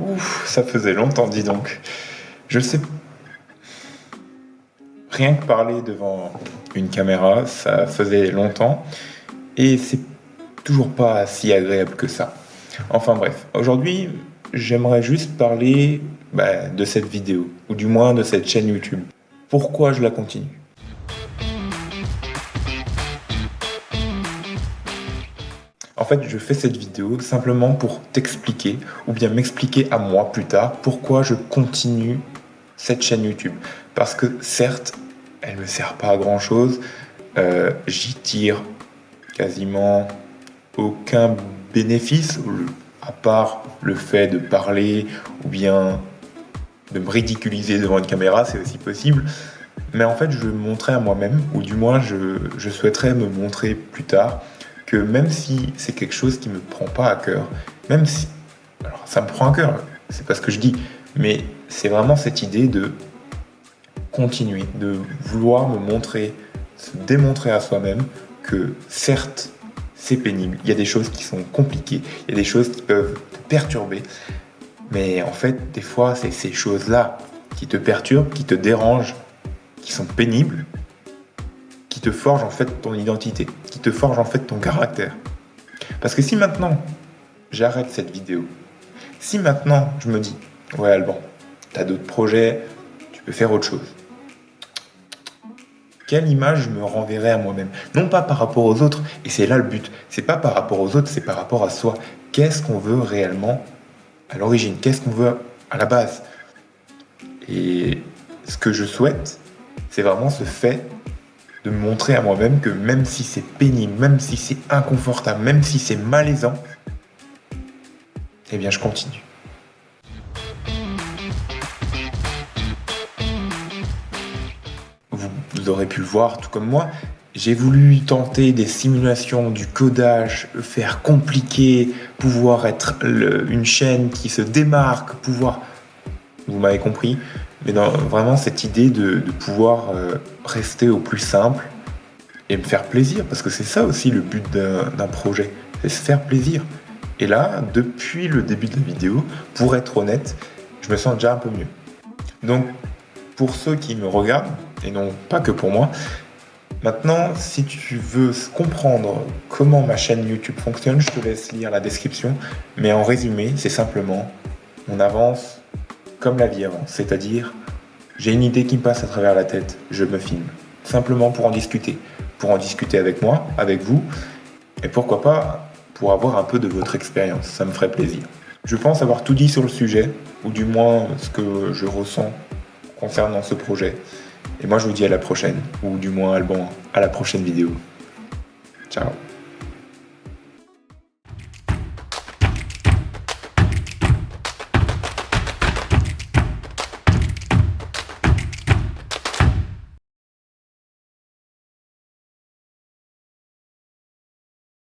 Ouf, ça faisait longtemps, dis donc. Je sais, rien que parler devant une caméra, ça faisait longtemps et c'est toujours pas si agréable que ça. Enfin bref, aujourd'hui, j'aimerais juste parler de cette vidéo, ou du moins de cette chaîne YouTube. Pourquoi je la continue? En fait, je fais cette vidéo simplement pour t'expliquer, ou bien m'expliquer à moi plus tard, pourquoi je continue cette chaîne YouTube. Parce que certes, elle ne me sert pas à grand chose, j'y tire quasiment aucun bénéfice, à part le fait de parler, ou bien de me ridiculiser devant une caméra, c'est aussi possible. Mais en fait, je veux me montrer à moi-même, ou du moins je souhaiterais me montrer plus tard, que même si c'est quelque chose qui me prend pas à cœur, même si, alors ça me prend à cœur, c'est pas ce que je dis, mais c'est vraiment cette idée de continuer, de vouloir me montrer, se démontrer à soi-même que certes, c'est pénible, il y a des choses qui sont compliquées, il y a des choses qui peuvent te perturber, mais en fait, des fois, c'est ces choses-là qui te perturbent, qui te dérangent, qui sont pénibles, qui te forgent en fait ton identité, qui te forgent en fait ton caractère. Parce que si maintenant j'arrête cette vidéo, si maintenant je me dis, ouais Alban, t'as d'autres projets, tu peux faire autre chose, quelle image je me renverrai à moi-même? Non pas par rapport aux autres, et c'est là le but, c'est pas par rapport aux autres, c'est par rapport à soi. Qu'est-ce qu'on veut réellement à l'origine? Qu'est-ce qu'on veut à la base? Et ce que je souhaite, c'est vraiment ce fait de me montrer à moi-même que même si c'est pénible, même si c'est inconfortable, même si c'est malaisant, eh bien je continue. Vous aurez pu le voir, tout comme moi, j'ai voulu tenter des simulations, du codage, faire compliqué, pouvoir être une chaîne qui se démarque, pouvoir... Vous m'avez compris, mais vraiment cette idée de pouvoir rester au plus simple et me faire plaisir, parce que c'est ça aussi le but d'un projet, c'est se faire plaisir. Et là, depuis le début de la vidéo, pour être honnête, je me sens déjà un peu mieux. Donc, pour ceux qui me regardent, et non pas que pour moi, maintenant, si tu veux comprendre comment ma chaîne YouTube fonctionne, je te laisse lire la description, mais en résumé, c'est simplement, on avance comme la vie avance, c'est-à-dire, j'ai une idée qui me passe à travers la tête, je me filme, simplement pour en discuter avec moi, avec vous, et pourquoi pas pour avoir un peu de votre expérience, ça me ferait plaisir. Je pense avoir tout dit sur le sujet, ou du moins ce que je ressens concernant ce projet. Et moi je vous dis à la prochaine, ou du moins Alban, à la prochaine vidéo. Ciao.